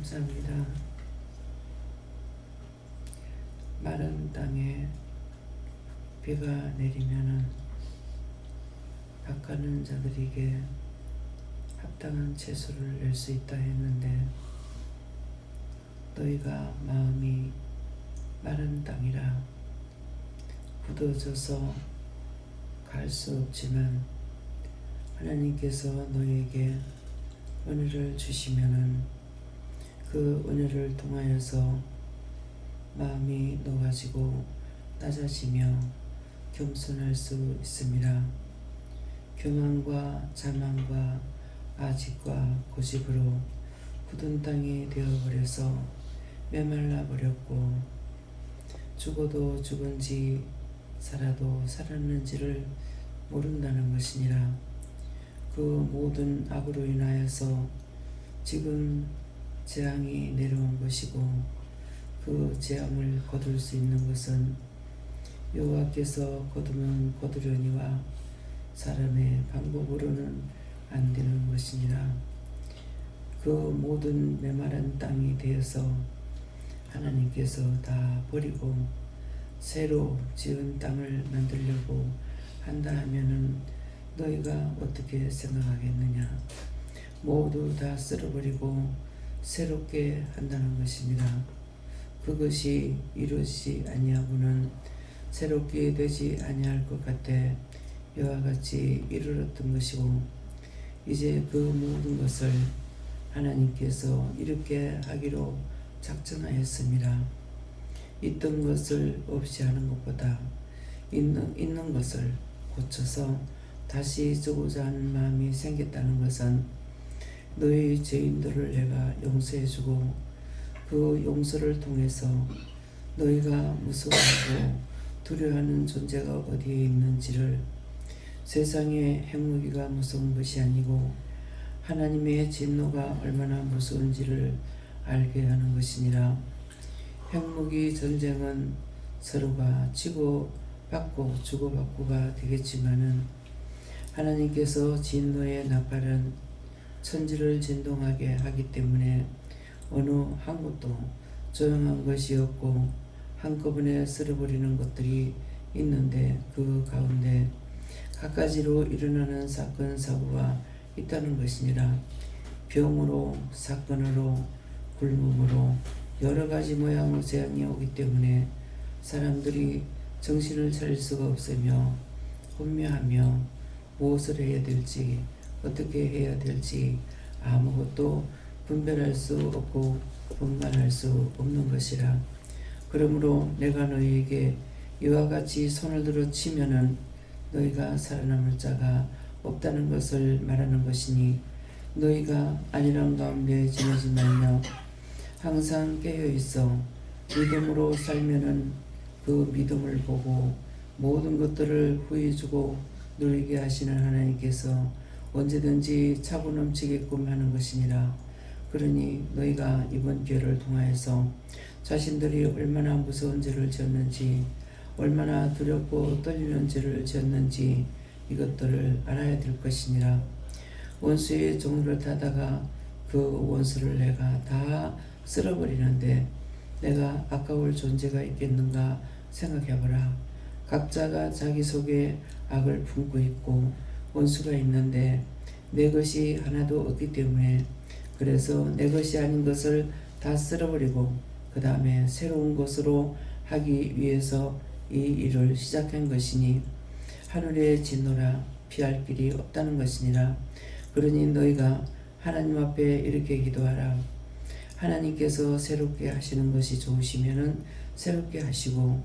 감사합니다. 마른 땅에 비가 내리면은 밭가는 자들에게 합당한 채소를 낼 수 있다 했는데, 너희가 마음이 마른 땅이라 굳어져서 갈 수 없지만 하나님께서 너희에게 은혜를 주시면은 그 은혜를 통하여서 마음이 녹아지고 낮아지며 겸손할 수 있습니다. 교만과 자만과 아집과 고집으로 굳은 땅이 되어버려서 메말라 버렸고, 죽어도 죽은지 살아도 살았는지를 모른다는 것이니라. 그 모든 악으로 인하여서 지금 재앙이 내려온 것이고, 그 재앙을 거둘 수 있는 것은 여호와께서 거두면 거두려니와 사람의 방법으로는 안 되는 것이니라. 그 모든 메마른 땅이 되어서 하나님께서 다 버리고 새로 지은 땅을 만들려고 한다 하면은 너희가 어떻게 생각하겠느냐? 모두 다 쓸어버리고 새롭게 한다는 것입니다. 그것이 이루어지지 아니하고는 새롭게 되지 아니할 것 같아 이와 같이 이르렀던 것이고, 이제 그 모든 것을 하나님께서 이렇게 하기로 작정하였습니다. 있던 것을 없이 하는 것보다 있는 것을 고쳐서 다시 쓰고자 하는 마음이 생겼다는 것은 너희 죄인들을 내가 용서해주고 그 용서를 통해서 너희가 무서워하고 두려워하는 존재가 어디에 있는지를, 세상의 핵무기가 무서운 것이 아니고 하나님의 진노가 얼마나 무서운지를 알게 하는 것이니라. 핵무기 전쟁은 서로가 치고받고 주고받고가 되겠지만은 하나님께서 진노의 나팔은 천지를 진동하게 하기 때문에 어느 한 곳도 조용한 것이 없고 한꺼번에 쓸어버리는 것들이 있는데, 그 가운데 갖가지로 일어나는 사건 사고가 있다는 것이니라. 병으로, 사건으로, 굶음으로 여러 가지 모양 재앙이 오기 때문에 사람들이 정신을 차릴 수가 없으며 혼미하며 무엇을 해야 될지 어떻게 해야 될지 아무것도 분별할 수 없고 분간할 수 없는 것이라. 그러므로 내가 너희에게 이와 같이 손을 들어 치면은 너희가 살아남을 자가 없다는 것을 말하는 것이니, 너희가 안일한 가운데 지내지 말며 항상 깨어있어 믿음으로 살면은 그 믿음을 보고 모든 것들을 후히 주고 누리게 하시는 하나님께서 언제든지 차고 넘치게끔 하는 것이니라. 그러니 너희가 이번 기회를 통하여서 자신들이 얼마나 무서운 죄를 지었는지, 얼마나 두렵고 떨리는 죄를 지었는지 이것들을 알아야 될 것이니라. 원수의 종로를 타다가 그 원수를 내가 다 쓸어버리는데 내가 아까울 존재가 있겠는가 생각해보라. 각자가 자기 속에 악을 품고 있고 원수가 있는데 내 것이 하나도 없기 때문에, 그래서 내 것이 아닌 것을 다 쓸어버리고 그 다음에 새로운 것으로 하기 위해서 이 일을 시작한 것이니, 하늘의 진노라 피할 길이 없다는 것이니라. 그러니 너희가 하나님 앞에 이렇게 기도하라. 하나님께서 새롭게 하시는 것이 좋으시면은 새롭게 하시고,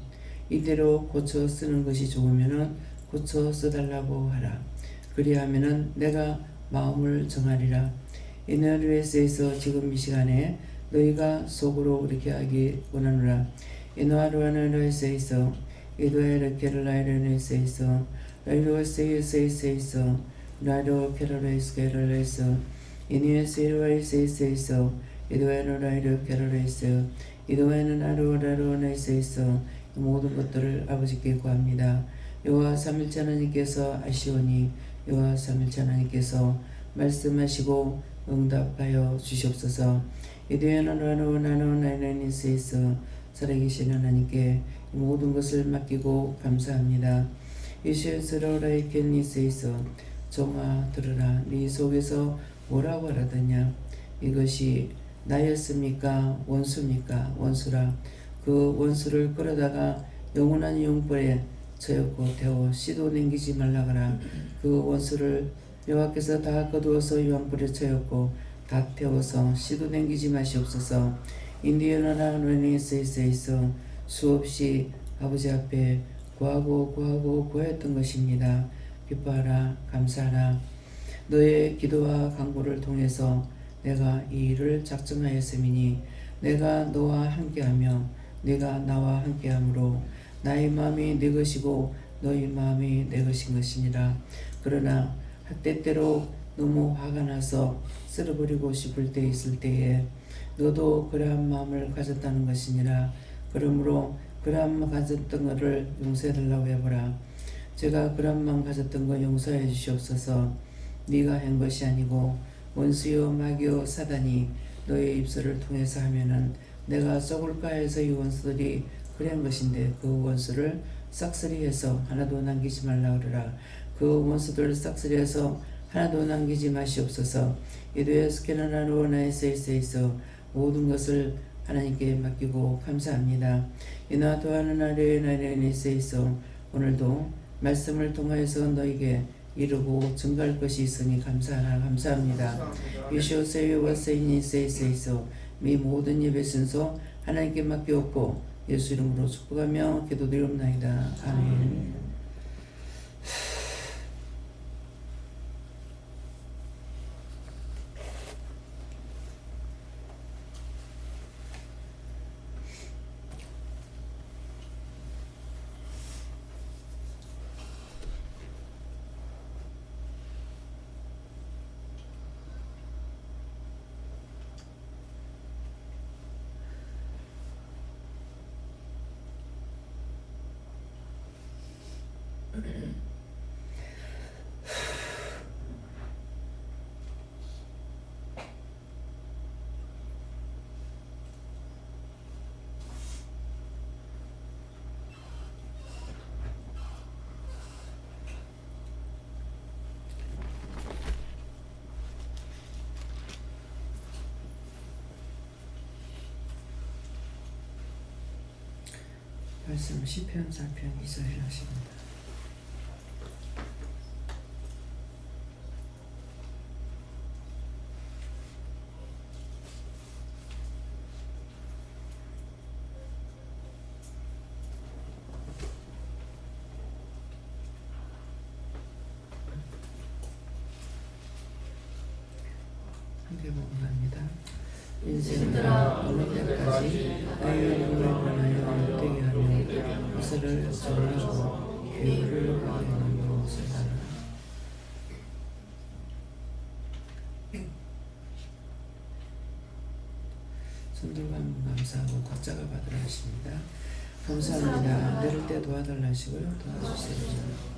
이대로 고쳐 쓰는 것이 좋으면은 고쳐 써달라고 하라. 그리하면은 내가 마음을 정하리라. 이날 위에서 지금 이 시간에 너희가 속으로 이렇게 하기 원하노라. 이노아루아는 위에서 이도에르 케를라이르네세이서 라이로세이세이서 라이로 케를레이스케를레이서 이니에세이로이세이서 이도에는 라이로 케를레이서 이도에는 아루라루네세이서 모든 것들을 아버지께 구합니다. 여호와 삼일째 하나님께서 아시오니 여호와 삼일째 하나님께서 말씀하시고 응답하여 주시옵소서. 이되어는 나노 나이나니 세이서 살아계신 하나님께 이 모든 것을 맡기고 감사합니다. 이시에스로라이 켄니 세이서 종아 들으라. 네 속에서 뭐라고 하라더냐. 이것이 나였습니까 원수입니까? 원수라. 그 원수를 끌어다가 영원한 용불에 처였고 태워 씨도 남기지 말라가라. 그 원수를 여호와께서 다 거두어서 용불에 처였고 다 태워서 씨도 남기지 마시옵소서. 인디언나라 노니세이세이서 수없이 아버지 앞에 구하고 구했던 것입니다. 기뻐하라 감사하라. 너의 기도와 간구를 통해서 내가 이 일을 작정하였음이니 내가 너와 함께하며 네가 나와 함께하므로 나의 마음이 네 것이고 너의 마음이 내 것인 것이니라. 그러나 때때로 너무 화가 나서 쓸어버리고 싶을 때 있을 때에 너도 그러한 마음을 가졌다는 것이니라. 그러므로 그러한 마음 가졌던 것을 용서해달라고 해보라. 제가 그런 마음 가졌던 거 용서해 주시옵소서. 네가 한 것이 아니고 원수요 마귀요 사단이 너의 입술을 통해서 하면은 내가 썩을까 해서 이 원수들이 그런 것인데 그 원수를 싹쓸이해서 하나도 남기지 말라 그러라. 그 원수들을 싹쓸이해서 하나도 남기지 마시옵소서. 이도에 스케나나로 나에세이세이서 모든 것을 하나님께 맡기고 감사합니다. 이나 도하는 나레나레니세이서 오늘도 말씀을 통하여서 너에게 이루고 증가할 것이 있으니 감사합니다. 유시오세요 와세이니 세이세이서 미 모든 예배 순서 하나님께 맡기옵고 예수 이름으로 축복하며 기도드리옵나이다. 아멘. 말씀 시편 4편 2절을 하십니다. 함께 복음합니다. 인생들아 어느 때까지 나의 영광을 원하여 못되게 하며 이스를 전하고 교회를 하게 하는 무엇을 하라. 손들과 감사하고 각자가 받으라 하십니다. 감사합니다. 내릴 때 도와달라 하시고요. 도와주세요.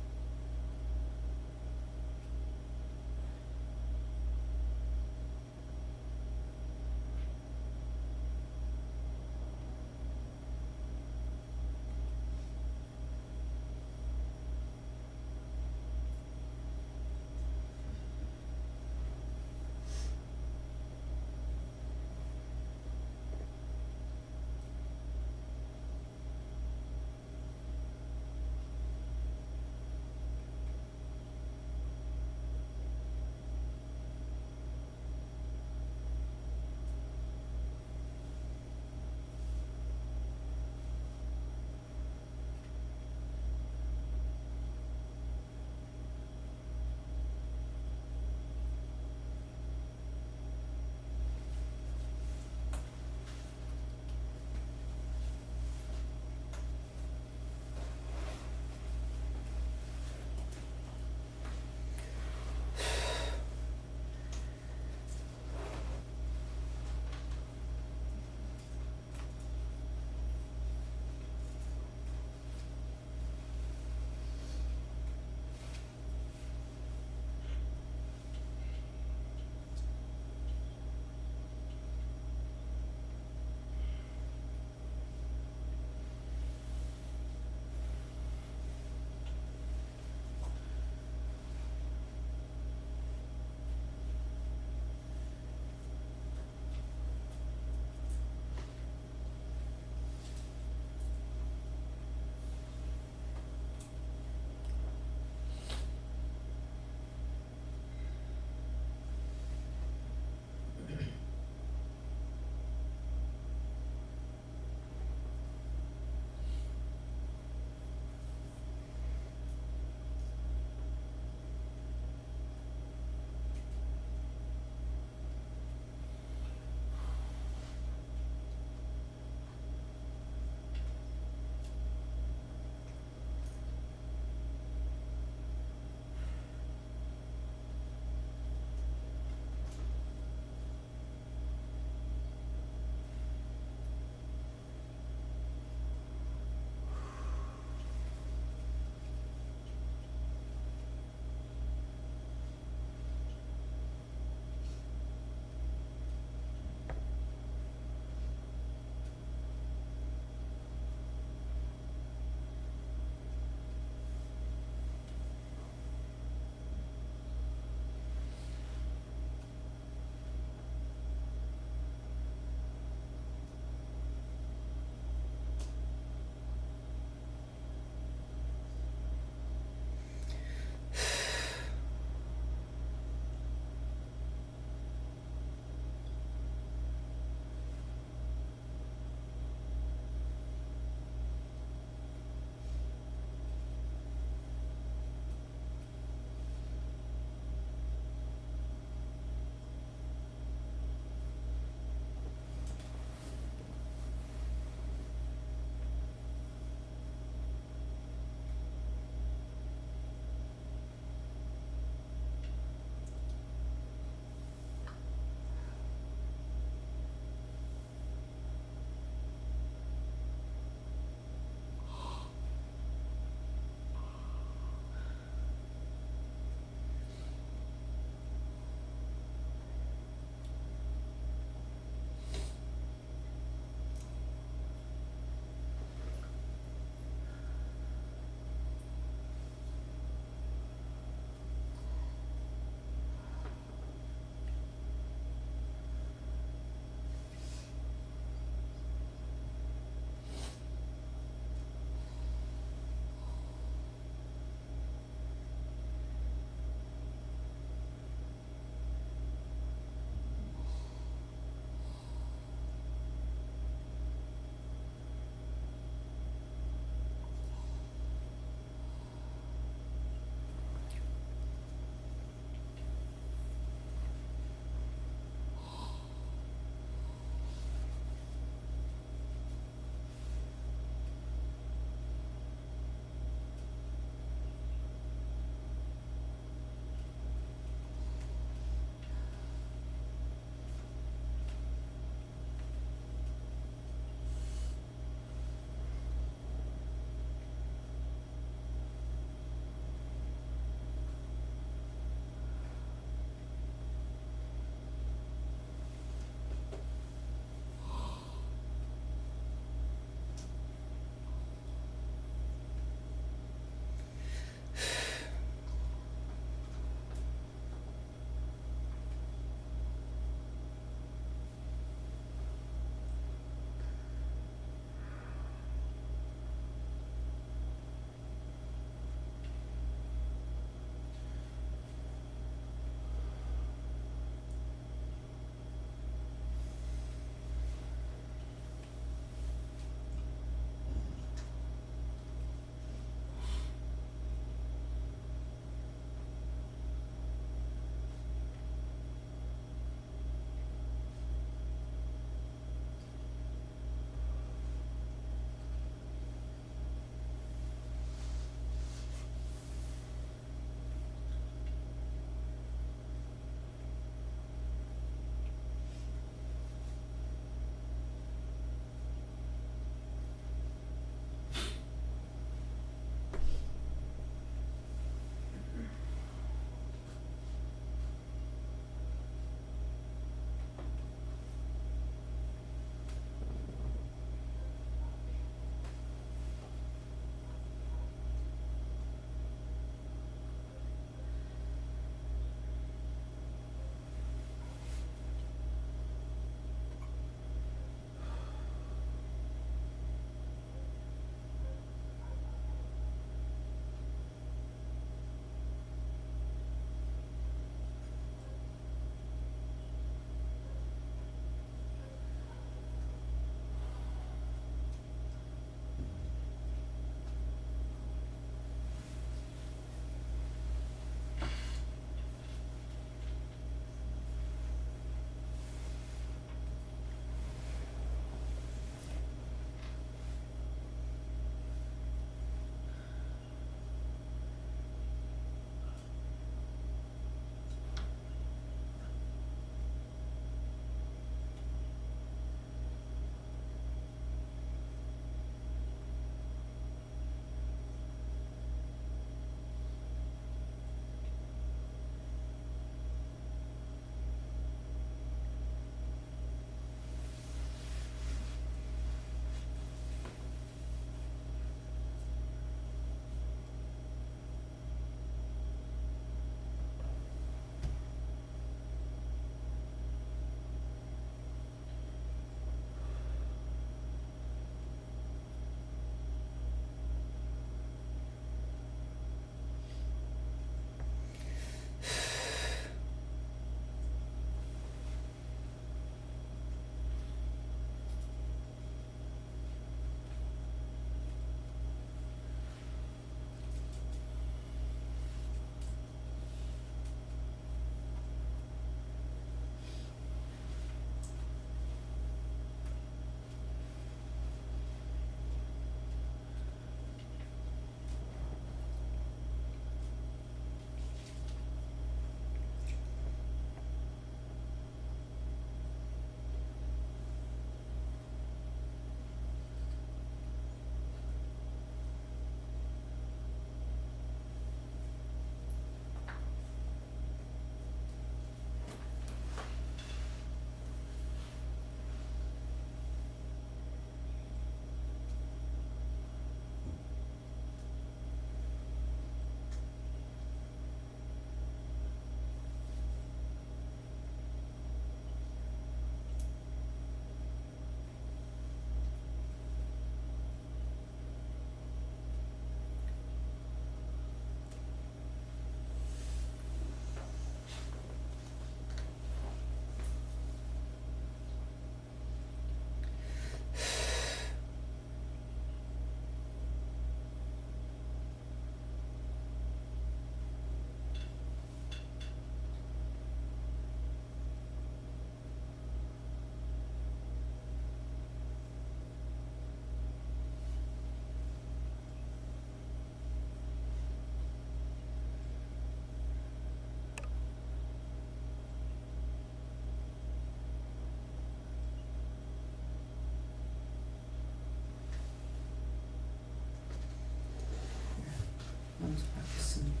먼저 받겠습니다.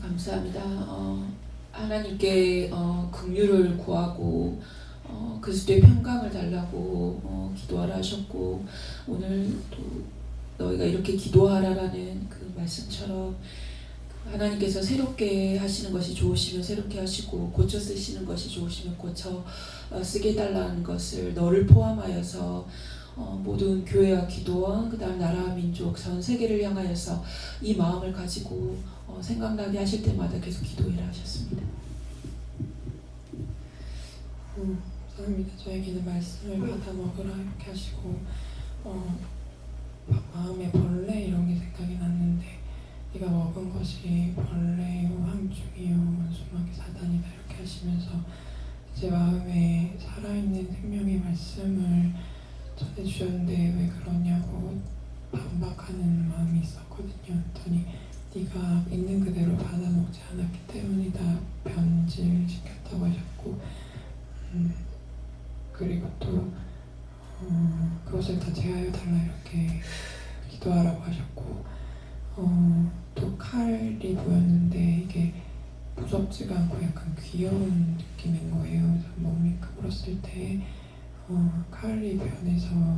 감사합니다. 하나님께 긍휼을 구하고 그리스도의 평강을 달라고 기도하라 하셨고, 오늘 또 너희가 이렇게 기도하라라는 그 말씀처럼 하나님께서 새롭게 하시는 것이 좋으시면 새롭게 하시고 고쳐 쓰시는 것이 좋으시면 고쳐 쓰게 해달라는 것을 너를 포함하여서 모든 교회와 기도원, 그 다음 나라와 민족, 전 세계를 향하여서 이 마음을 가지고 생각나게 하실 때마다 계속 기도해라 하셨습니다. 감사합니다. 저에게는 말씀을 받아 먹으라 이렇게 하시고 마음에 벌레 이런 게 생각이 났는데, 네가 먹은 것이 벌레요 항중이요 원수마귀 사단이다 이렇게 하시면서 제 마음에 살아있는 생명의 말씀을 전해주셨는데 왜 그러냐고 반박하는 마음이 있었거든요. 그랬더니 네가 있는 그대로 받아먹지 않았기 때문이다, 변질시켰다고 하셨고, 그리고 또 그것을 다 제하여 달라 이렇게 기도하라고 하셨고, 또 칼이 보였는데 이게 무섭지가 않고 약간 귀여운 느낌인 거예요. 그래서 몸이 까불었을 때 칼이 변해서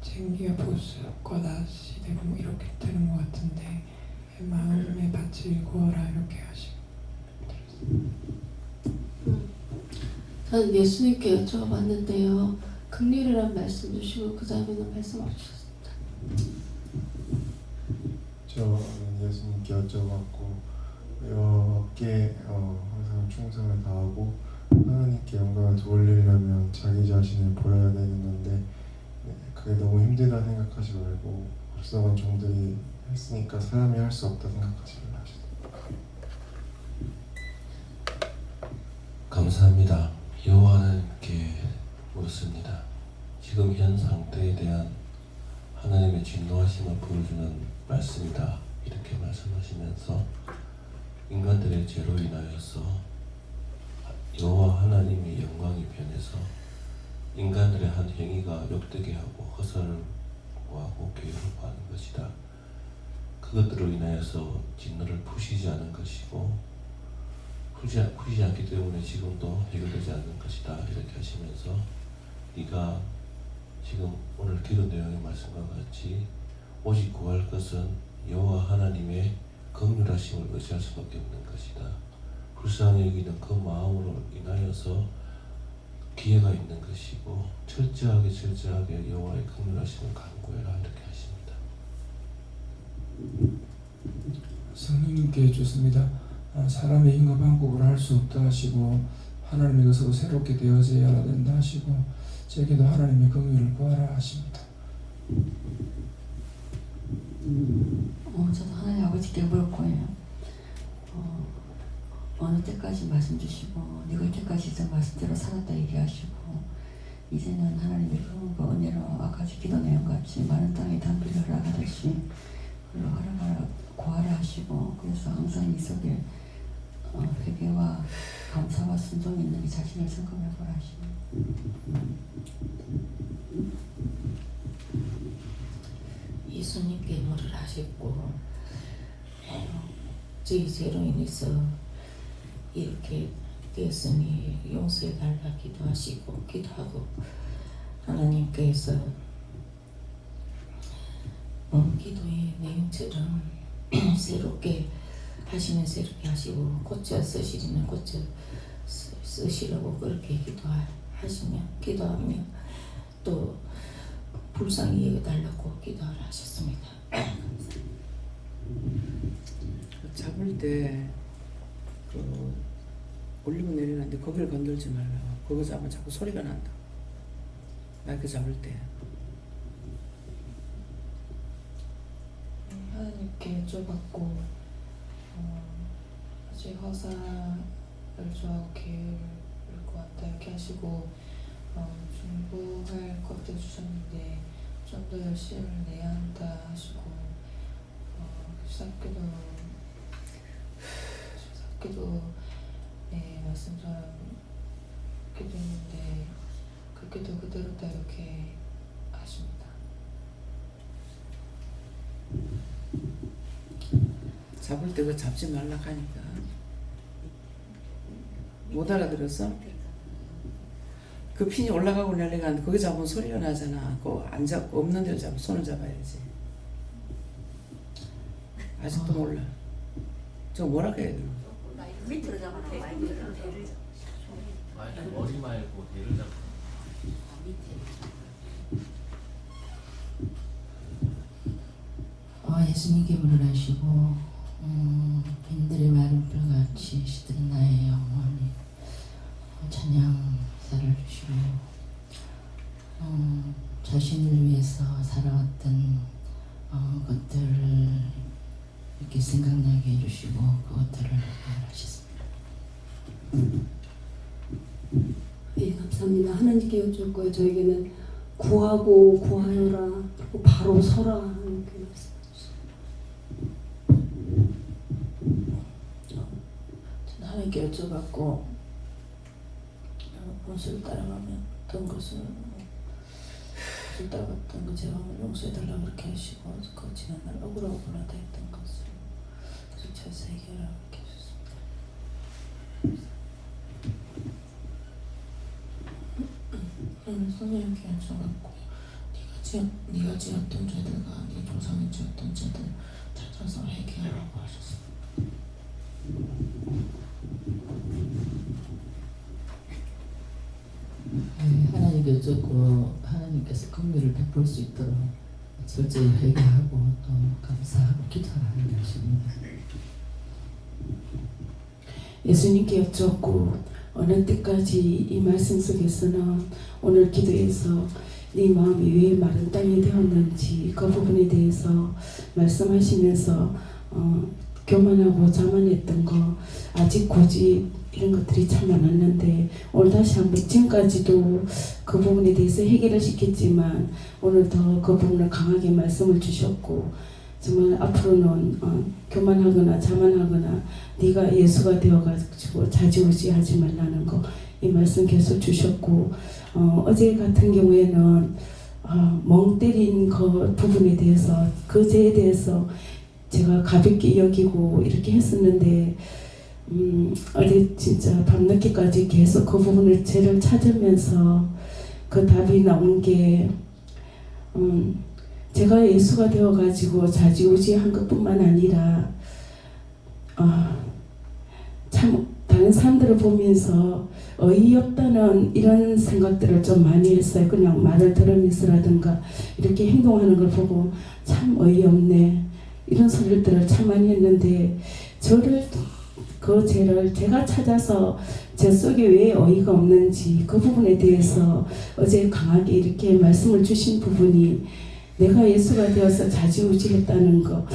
쟁기가 보습과 낫이 되고 뭐 이렇게 되는 것 같은데, 마음의 밭을 구워라 이렇게 하시고. 저는 예수님께 여쭤봤는데요, 긍휼이란 말씀 주시고 그 다음에는 말씀 없으셨습니다. 저는 예수님께 여쭤봤고, 여께 항상 충성을 다하고 하나님께 영광을 돌리려면 자기 자신을 버려야 되는 건데, 그게 너무 힘들다 생각하지 말고 앞서간 종들이 했으니까 사람이 할 수 없다 생각하지 말라 하셨습니다. 감사합니다. 여호와 하나님께 묻습니다. 지금 현 상태에 대한 하나님의 진노하심을 보여주는 말씀이다, 이렇게 말씀하시면서 인간들의 죄로 인하여서 여호와 하나님의 영광이 변해서 인간들의 한 행위가 욕되게 하고 허설을 구하고 괴롭하는 것이다. 그것들로 인하여서 진노를 푸시지 않은 것이고 푸시지 않기 때문에 지금도 해결되지 않는 것이다, 이렇게 하시면서 네가 지금 오늘 기도 내용의 말씀과 같이 오직 구할 것은 여호와 하나님의 긍휼하심을 의지할 수밖에 없는 것이다. 불쌍히 여기는 그 마음으로 인하여서 기회가 있는 것이고 철저하게 여호와의 긍휼하심을 간구해라, 이렇게 하십니다. 성령님께 주습니다. 사람의 힘과 방법으로 할 수 없다 하시고 하나님의 것으로 새롭게 되어져야 된다 하시고 제게도 하나님의 긍휼을 구하라 하십니다. 저도 하나님 아버지께 물을 거예요. 어느 때까지 말씀 주시고 네가 이때까지 저 말씀대로 살았다 얘기하시고, 이제는 하나님의 그 은혜로 아까 기도 내용 같이 많은 땅에 담비를 허락하듯이 그걸로 허락하라 구하라 하시고, 그래서 항상 이 속에 회개와 감사와 순종이 있는 이 자신을 점검해 보라 하십니다. 예수님께 뭐를 하셨고 저희 죄로 인해서 이렇게 되었으니 용서해 달라 기도하시고 기도하고, 하나님께서 기도의 내용처럼 새롭게 하시면 새롭게 하시고 고쳐 쓰시면 고쳐 쓰시라고 그렇게 기도하면 또 불쌍히 여겨달라고 기도하라 하셨습니다. 잡을 때 올리고 내리는데 거기를 건들지 말라. 그거 잡으면 자꾸 소리가 난다. 마이크 잡을 때. 하나님께 여쭤봤고, 아직 허사를 좋아하고 계획을 구한다 이렇게 하시고, 중보할 것도 주셨는데 좀 더 열심을 내야 한다 하시고, 기도 말씀처럼 기도했는데 그 기도 그대로다 이렇게 하십니다. 잡을 때 그 잡지 말라 하니까 못 알아들었어? 그 핀이 올라가고 내려가는데 거기 잡으면 소리가 나잖아. 그거 안 잡고 없는 데를 잡고 손을 잡아야지. 아직도 몰라. 저 뭐라 해야 되나? 밑으로 잡아. 머리 말고 대를 잡고. 예수님께 물으라시고 빈들의 마름불같이 시든 나의 영혼이 찬양사를 주시고 자신을 위해서 살아왔던 것들을 이렇게 생각나게 해주시고 그것들을 말하셨습니다. 예, 감사합니다. 하나님께 여쭙고요. 저에게는 구하고 구하여라 그리고 바로 서라 이렇게 말씀하셨습니다. 하나님께 여쭤봤고 본수를 따라가면 어떤 것을 따라갔던 그 죄악을 용서해달라고 그렇게 하시고 그 지난날 억울하고 불안하다 했던 것을 계속 잘 해결하라고 이렇게 하셨습니다. 성령님께 여쭤봤고 네가 지었던 죄들과 네 조상이 지었던 죄들 찾아서 해결하라고 하셨습니다. 하나님께 여쭙고 하나님께서 긍휼을 베풀 수 있도록 철저히 회개하고 또 감사하고 기도하는 것입니다. 예수님께 여쭙고 어느 때까지 이 말씀 속에서는 오늘 기도에서 네 마음이 왜 마른 땅이 되었는지 그 부분에 대해서 말씀하시면서 교만하고 자만했던 거 아직 고집 이런 것들이 참 많았는데 오늘 다시 한번 지금까지도 그 부분에 대해서 해결을 시켰지만 오늘 더 그 부분을 강하게 말씀을 주셨고 정말 앞으로는 교만하거나 자만하거나 네가 예수가 되어가지고 좌지우지하지 말라는 거 이 말씀 계속 주셨고 어제 같은 경우에는 멍 때린 그 부분에 대해서 그 죄에 대해서 제가 가볍게 여기고 이렇게 했었는데 어제 진짜 밤늦게까지 계속 그 부분을 죄를 찾으면서 그 답이 나온 게 제가 예수가 되어가지고 좌지우지한 것뿐만 아니라 참 다른 사람들을 보면서 어이없다는 이런 생각들을 좀 많이 했어요. 그냥 말을 들으면서라든가 이렇게 행동하는 걸 보고 참 어이없네 이런 소리들을 참 많이 했는데 저를 그 죄를 제가 찾아서 제 속에 왜 어이가 없는지 그 부분에 대해서 어제 강하게 이렇게 말씀을 주신 부분이 내가 예수가 되어서 좌지우지했다는 거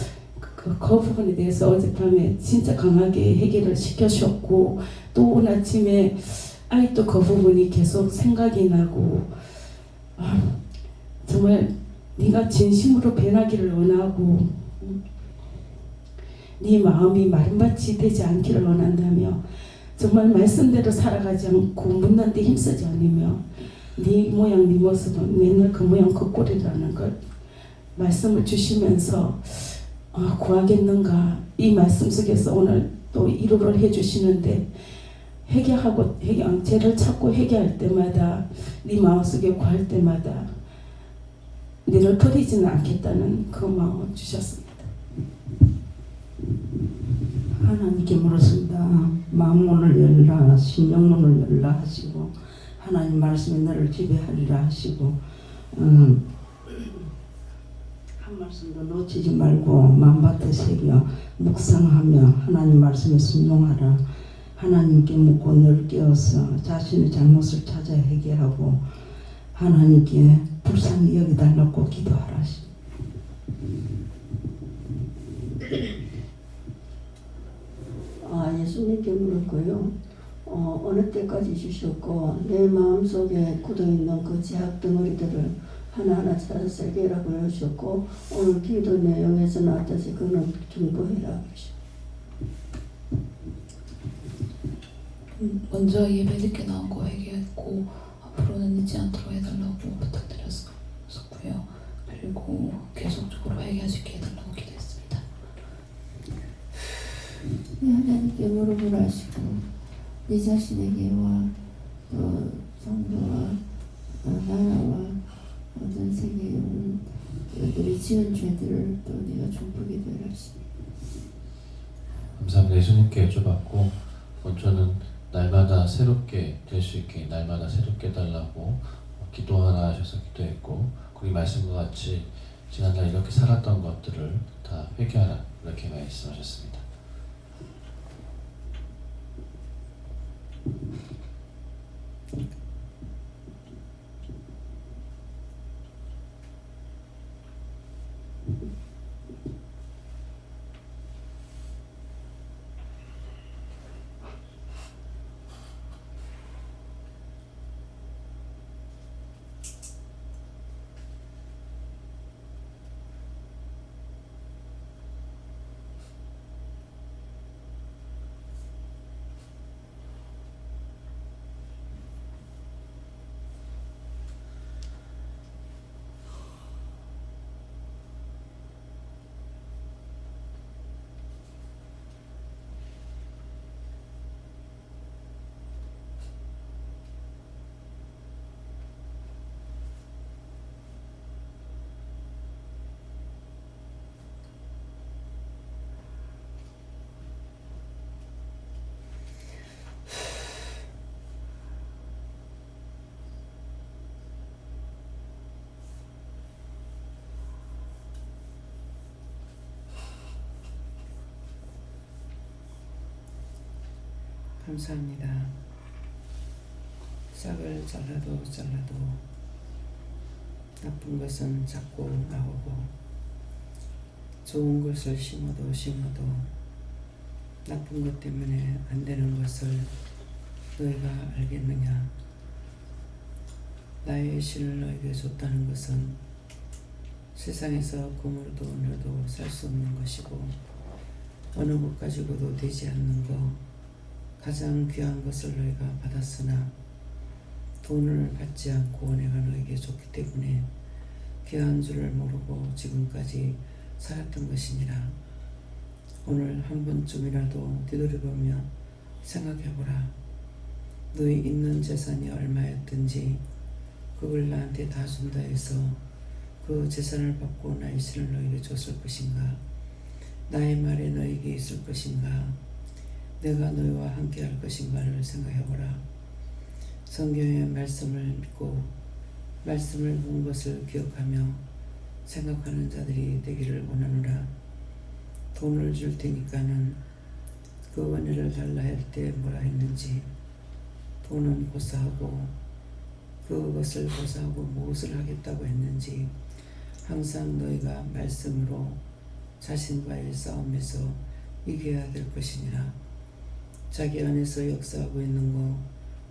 그 부분에 대해서 어젯밤에 진짜 강하게 해결을 시켜주셨고 또 오늘 아침에 아직도 그 부분이 계속 생각이 나고 정말 네가 진심으로 변하기를 원하고 네 마음이 마른밭이 되지 않기를 원한다며 정말 말씀대로 살아가지 않고 묻는 데 힘쓰지 않으며 네 모양 네 모습은 맨날 그 모양 그 꼴이라는 걸 말씀을 주시면서 구하겠는가 이 말씀 속에서 오늘 또 위로를 해주시는데 회개하고 죄를 찾고 회개할 때마다 네 마음속에 구할 때마다 너를 버리지는 않겠다는 그 마음을 주셨습니다. 하나님께 물었습니다. 마음문을 열라 심령문을 열라 하시고 하나님 말씀이 너를 지배하리라 하시고 한 말씀도 놓치지 말고 마음밭에 새겨 묵상하며 하나님 말씀에 순종하라. 하나님께 묻고 늘 깨어서 자신의 잘못을 찾아 회개하고 하나님께 불쌍히 여기달라고 기도하라. 예수님께 물었고요. 어느 때까지 주셨고 내 마음속에 굳어있는 그 죄악 덩어리들을 하나하나 찾아서 해결하고 하셨고 오늘 기도 내용에서 나왔듯이 그는 중보해라 하셨고 먼저 예배 늦게 나온 거 회개했고 앞으로는 늦지 않도록 해달라고 부탁드렸었고요. 그리고 계속적으로 회개할 수 있게 해달라고 기도했습니다. 하나님께 무릎을 하시고 네 자신에게와 또 성도와 나라와 모든 세계에 있는 이들이 지은 죄들을 또 네가 중보게 되라 하시니 감사합니다. 예수님께 여쭤봤고 먼저는 날마다 새롭게 될 수 있게 날마다 새롭게 달라고 기도하라 하셔서 기도했고 그리고 말씀과 같이 지난달 이렇게 살았던 것들을 다 회개하라 이렇게 말씀하셨습니다. 감사합니다. 싹을 잘라도 나쁜 것은 자꾸 나오고 좋은 것을 심어도 나쁜 것 때문에 안 되는 것을 너희가 알겠느냐? 나의 신을 너에게 줬다는 것은 세상에서 금으로도 은으로도 살 수 없는 것이고 어느 것 가지고도 되지 않는 것 가장 귀한 것을 너희가 받았으나 돈을 받지 않고 내가 너에게 줬기 때문에 귀한 줄을 모르고 지금까지 살았던 것이니라. 오늘 한 번쯤이라도 되돌아보며 생각해보라. 너희 있는 재산이 얼마였든지 그걸 나한테 다 준다 해서 그 재산을 받고 나의 신을 너에게 줬을 것인가? 나의 말에 너에게 있을 것인가? 내가 너희와 함께 할 것인가를 생각해보라. 성경의 말씀을 믿고 말씀을 본 것을 기억하며 생각하는 자들이 되기를 원하노라. 돈을 줄 테니까는 그 은혜를 달라 할 때 뭐라 했는지 돈은 고사하고 그것을 고사하고 무엇을 하겠다고 했는지 항상 너희가 말씀으로 자신과의 싸움에서 이겨야 될 것이니라. 자기 안에서 역사하고 있는 것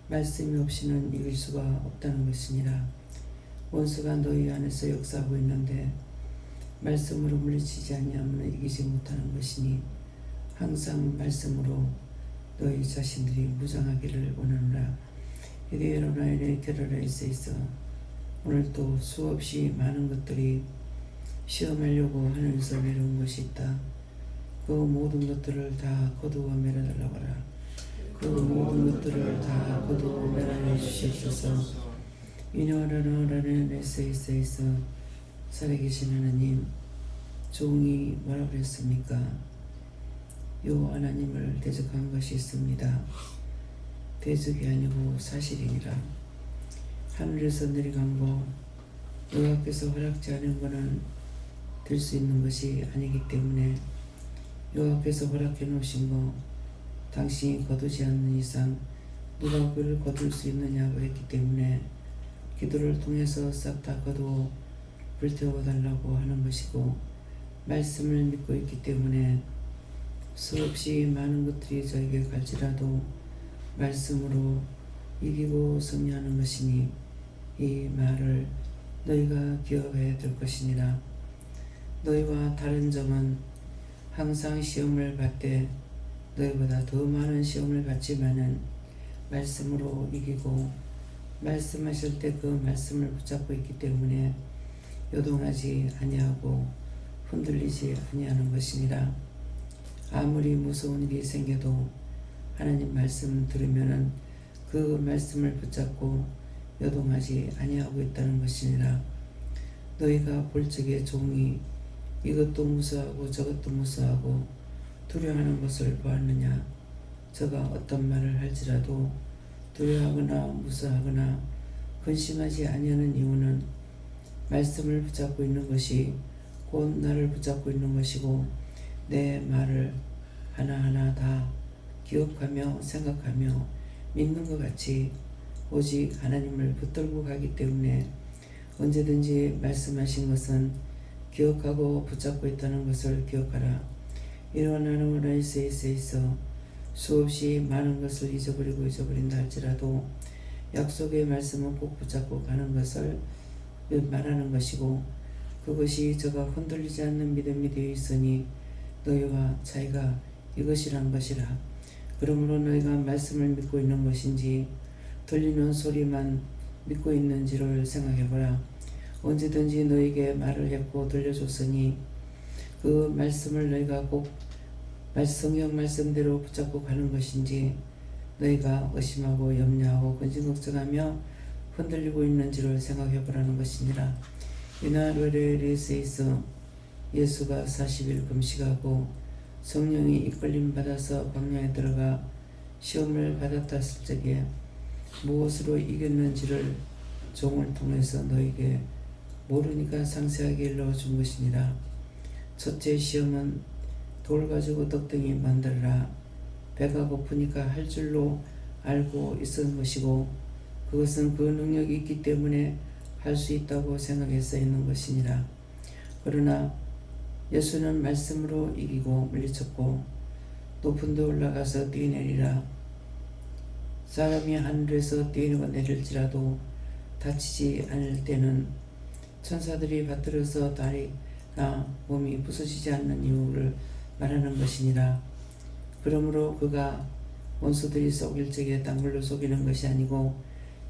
말씀이 없이는 이길 수가 없다는 것이니라. 원수가 너희 안에서 역사하고 있는데 말씀으로 물리치지 아니하면 이기지 못하는 것이니 항상 말씀으로 너희 자신들이 무장하기를 원하노라. 이리에로나이레 게러레이스에 있어 오늘 또 수없이 많은 것들이 시험하려고 하늘에서 내려온 것이 있다. 그 모든 것들을 다 거두어 매라달라고 하라. 그 모든 것들을 다 거두어 매라해 주시옵소서. 이노라노라는 에세이스에서 살아계신 하나님, 종이 뭐라 그랬습니까? 요 하나님을 대적한 것이 있습니다. 대적이 아니고 사실이니라. 하늘에서 내려간 거 여호와께서 허락지 않은 거는 될 수 있는 것이 아니기 때문에 여호와께서 허락해 놓으신 거 당신이 거두지 않는 이상 누가 그를 거둘 수 있느냐고 했기 때문에 기도를 통해서 싹 다 거두어 불태워 달라고 하는 것이고 말씀을 믿고 있기 때문에 수없이 많은 것들이 저에게 갈지라도 말씀으로 이기고 승리하는 것이니 이 말을 너희가 기억해야 될 것이니라. 너희와 다른 점은 항상 시험을 받되 너희보다 더 많은 시험을 받지만은 말씀으로 이기고 말씀하실 때 그 말씀을 붙잡고 있기 때문에 요동하지 아니하고 흔들리지 아니하는 것이니라. 아무리 무서운 일이 생겨도 하나님 말씀 들으면은 그 말씀을 붙잡고 요동하지 아니하고 있다는 것이니라. 너희가 볼 적에 종이 이것도 무서워하고 저것도 무서워하고 두려워하는 것을 보았느냐. 저가 어떤 말을 할지라도 두려워하거나 무서워하거나 근심하지 아니하는 이유는 말씀을 붙잡고 있는 것이 곧 나를 붙잡고 있는 것이고 내 말을 하나하나 다 기억하며 생각하며 믿는 것 같이 오직 하나님을 붙들고 가기 때문에 언제든지 말씀하신 것은 기억하고 붙잡고 있다는 것을 기억하라. 이런 하나님의 있어 수없이 많은 것을 잊어버린다 할지라도 약속의 말씀은 꼭 붙잡고 가는 것을 말하는 것이고 그것이 저가 흔들리지 않는 믿음이 되어 있으니 너희와 차이가 이것이란 것이라. 그러므로 너희가 말씀을 믿고 있는 것인지 들리는 소리만 믿고 있는지를 생각해보라. 언제든지 너희에게 말을 했고 들려줬으니 그 말씀을 너희가 꼭 성경 말씀대로 붙잡고 가는 것인지 너희가 의심하고 염려하고 근심걱정하며 흔들리고 있는지를 생각해보라는 것이니라. 이날 외래에서 있어 예수가 40일 금식하고 성령이 이끌림 받아서 광야에 들어가 시험을 받았다 했을 적에 무엇으로 이겼는지를 종을 통해서 너에게 모르니까 상세하게 일러준 것이니라. 첫째 시험은 돌 가지고 떡덩이 만들라. 배가 고프니까 할 줄로 알고 있었던 것이고 그것은 그 능력이 있기 때문에 할 수 있다고 생각해서 있는 것이니라. 그러나 예수는 말씀으로 이기고 물리쳤고 높은 데 올라가서 뛰내리라. 사람이 하늘에서 뛰내려 내릴지라도 다치지 않을 때는 천사들이 받들어서 다리나 몸이 부서지지 않는 이유를 말하는 것이니라. 그러므로 그가 원수들이 속일 적에 단글로 속이는 것이 아니고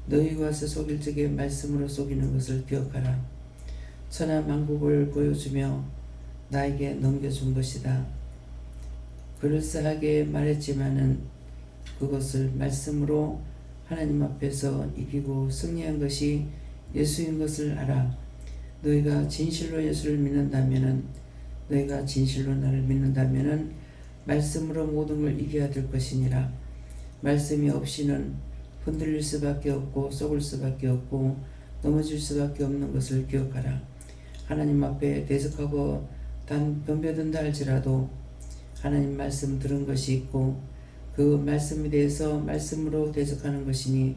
너희가 와서 속일 적에 말씀으로 속이는 것을 기억하라. 천하 만국을 보여주며 나에게 넘겨준 것이다. 그럴싸하게 말했지만은 그것을 말씀으로 하나님 앞에서 이기고 승리한 것이 예수인 것을 알아. 너희가 진실로 예수를 믿는다면은 너희가 진실로 나를 믿는다면은 말씀으로 모든 걸 이겨야 될 것이니라. 말씀이 없이는 흔들릴 수밖에 없고 속을 수밖에 없고 넘어질 수밖에 없는 것을 기억하라. 하나님 앞에 대적하고 덤벼든다 할지라도 하나님 말씀 들은 것이 있고 그 말씀에 대해서 말씀으로 대적하는 것이니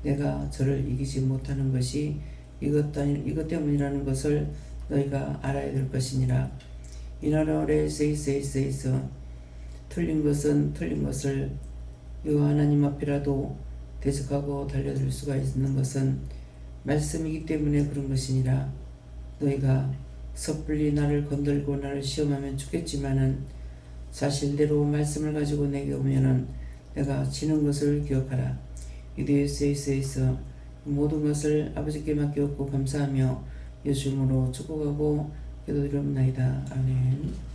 내가 저를 이기지 못하는 것이 이것 때문이라는 것을 너희가 알아야 될 것이니라. 이나라에 세이세이세이서 틀린 것은 틀린 것을 여호와 하나님 앞이라도 대적하고 달려들 수가 있는 것은 말씀이기 때문에 그런 것이니라. 너희가 섣불리 나를 건들고 나를 시험하면 죽겠지만은 사실대로 말씀을 가지고 내게 오면은 내가 지는 것을 기억하라. 이데스에서 모든 것을 아버지께 맡겼고 감사하며 예수 이름으로 축복하고 기도드리옵나이다. 아멘.